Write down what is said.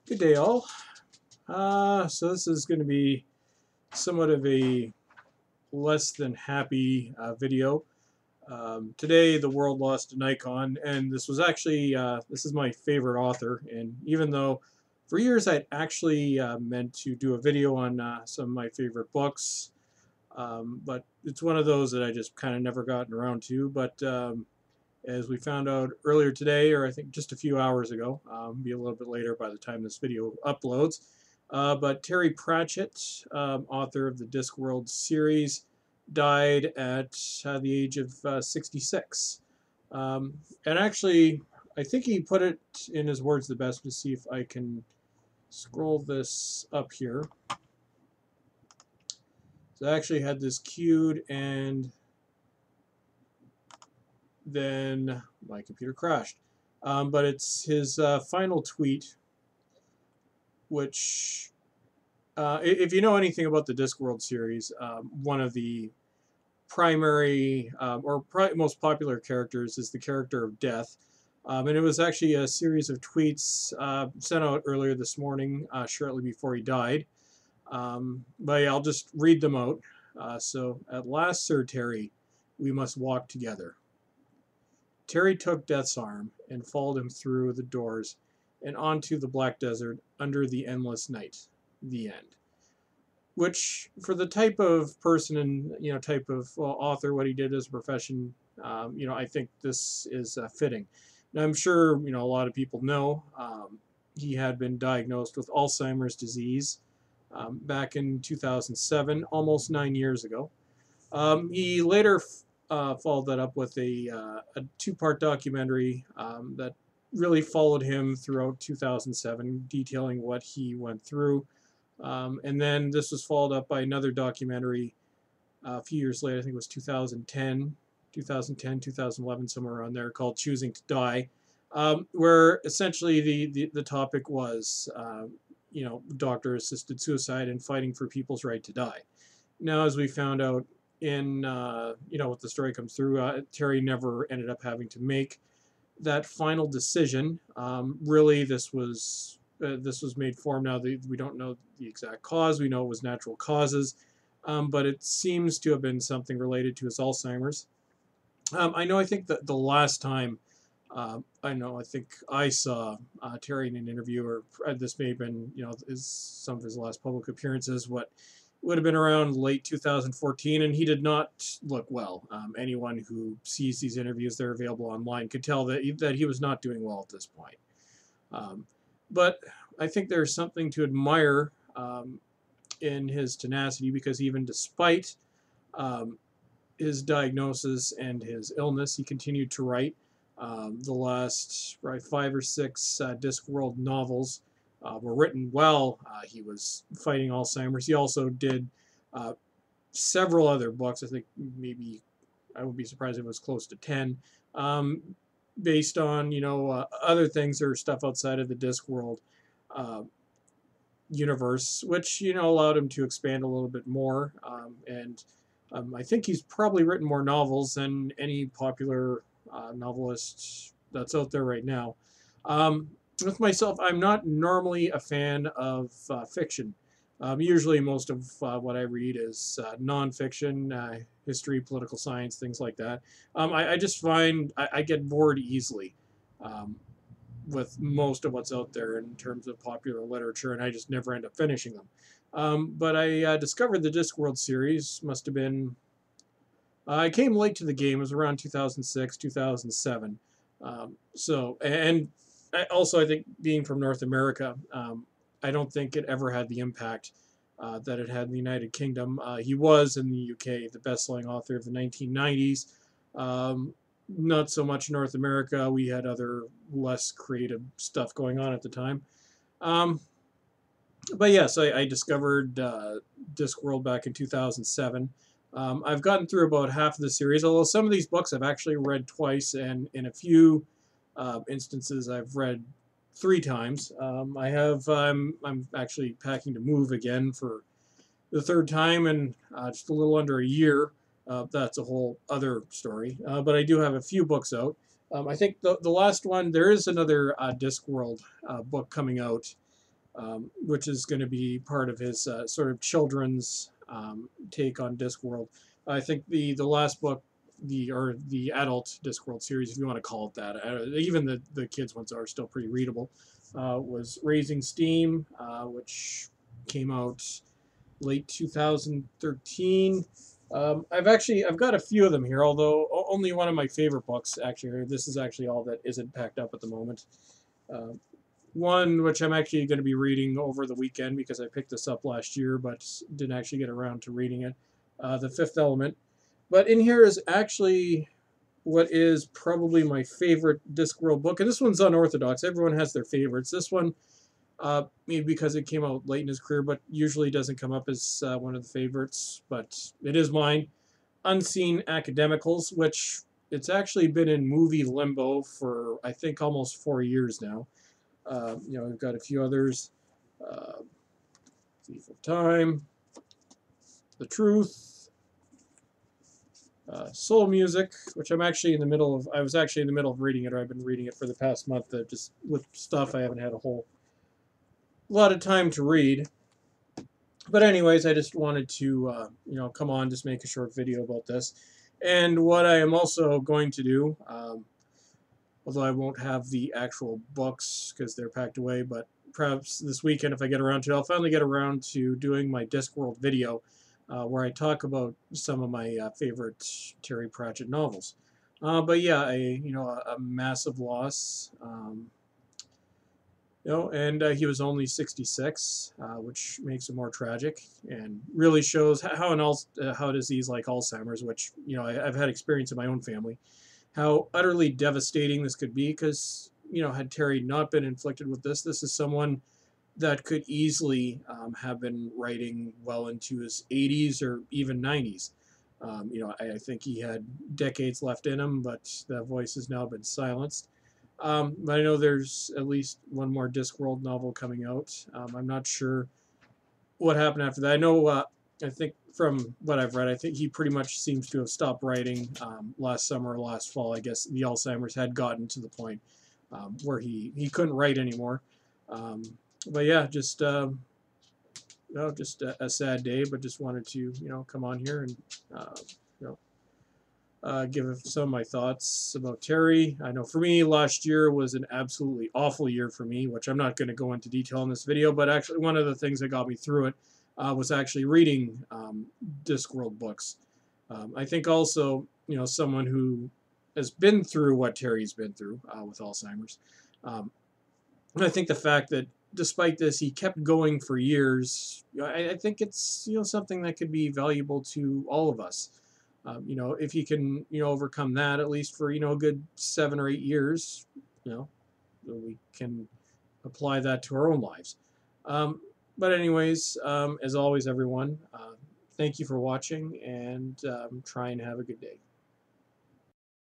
Good day, all. So this is going to be somewhat of a less than happy video. Today, the world lost an icon, and this was actually this is my favorite author. And even though for years I'd actually meant to do a video on some of my favorite books, but it's one of those that I just kind of never gotten around to. But as we found out earlier today, or I think just a few hours ago, be a little bit later by the time this video uploads. But Terry Pratchett, author of the Discworld series, died at the age of 66. And actually, I think he put it in his words the best. To see if I can scroll this up here. So I actually had this queued, and then my computer crashed. But it's his final tweet, which, if you know anything about the Discworld series, one of the primary or most popular characters is the character of Death. And it was actually a series of tweets sent out earlier this morning, shortly before he died. But yeah, I'll just read them out. So, at last, Sir Terry, we must walk together. Terry took Death's arm and followed him through the doors and onto the black desert under the endless night. The end. Which, for the type of person and type of author, what he did as a profession, I think this is fitting. Now, I'm sure a lot of people know he had been diagnosed with Alzheimer's disease back in 2007, almost 9 years ago. He later followed that up with a two-part documentary that really followed him throughout 2007, detailing what he went through. And then this was followed up by another documentary a few years later. I think it was 2010, 2011, somewhere around there, called Choosing to Die, where essentially the topic was, doctor-assisted suicide and fighting for people's right to die. Now, as we found out in, what the story comes through, Terry never ended up having to make that final decision. Really, this was made for him. Now we don't know the exact cause. We know it was natural causes, but it seems to have been something related to his Alzheimer's. I think that the last time I think I saw Terry in an interview, or this may have been some of his last public appearances, what would have been around late 2014, and he did not look well. Anyone who sees these interviews, they're available online, could tell that he was not doing well at this point. But I think there's something to admire in his tenacity, because even despite his diagnosis and his illness, he continued to write. The last 5 or 6 Discworld novels were written while he was fighting Alzheimer's. He also did several other books. I think maybe I would be surprised if it was close to 10, based on other things or stuff outside of the Discworld universe, which allowed him to expand a little bit more. And I think he's probably written more novels than any popular novelist that's out there right now. With myself, I'm not normally a fan of fiction. Usually, most of what I read is nonfiction, history, political science, things like that. I just find I get bored easily with most of what's out there in terms of popular literature, and I just never end up finishing them. But I discovered the Discworld series. Must have been I came late to the game. It was around 2006, 2007. And I think being from North America, I don't think it ever had the impact that it had in the United Kingdom. He was in the UK the best-selling author of the 1990s. Not so much North America. We had other less creative stuff going on at the time. But yes, I discovered Discworld back in 2007. I've gotten through about half of the series, although some of these books I've actually read twice, and in a few instances I've read 3 times. I'm actually packing to move again for the 3rd time in just a little under a year. That's a whole other story. But I do have a few books out. I think the last one, there is another Discworld book coming out which is going to be part of his sort of children's take on Discworld. I think the last book, the adult Discworld series, if you want to call it that, even the kids ones are still pretty readable, was Raising Steam, which came out late 2013. I've got a few of them here, although only one of my favorite books actually. This is actually all that isn't packed up at the moment. Uh, One which I'm actually going to be reading over the weekend because I picked this up last year, but didn't actually get around to reading it. The Fifth Element. But in here is actually what is probably my favorite Discworld book, and this one's unorthodox. Everyone has their favorites. This one, maybe because it came out late in his career, but usually doesn't come up as one of the favorites. But it is mine. Unseen Academicals, which it's actually been in movie limbo for I think almost 4 years now. We've got a few others. Thief of Time, The Truth, Soul Music, which I'm actually in the middle of. I was actually in the middle of reading it, or I've been reading it for the past month. Just with stuff, I haven't had a whole lot of time to read. But anyways, I just wanted to, come on, just make a short video about this. And what I am also going to do, although I won't have the actual books because they're packed away, but perhaps this weekend, if I get around to it, I'll finally get around to doing my Discworld video, where I talk about some of my favorite Terry Pratchett novels. But yeah, a massive loss. And he was only 66, which makes it more tragic and really shows how a disease like Alzheimer's, which I've had experience in my own family, how utterly devastating this could be. Because had Terry not been inflicted with this is someone that could easily have been writing well into his 80s or even 90s. I think he had decades left in him, but that voice has now been silenced. But I know there's at least one more Discworld novel coming out. I'm not sure what happened after that. I know, I think from what I've read, I think he pretty much seems to have stopped writing last summer or last fall. I guess the Alzheimer's had gotten to the point where he couldn't write anymore. But yeah, just a sad day. But just wanted to come on here and give some of my thoughts about Terry. I know for me, last year was an absolutely awful year for me, which I'm not going to go into detail in this video, but actually one of the things that got me through it was actually reading Discworld books. I think also, someone who has been through what Terry's been through with Alzheimer's. I think the fact that despite this, he kept going for years, I think it's, something that could be valuable to all of us. If he can, overcome that at least for, a good 7 or 8 years, we can apply that to our own lives. But anyways, as always, everyone, thank you for watching, and try and have a good day.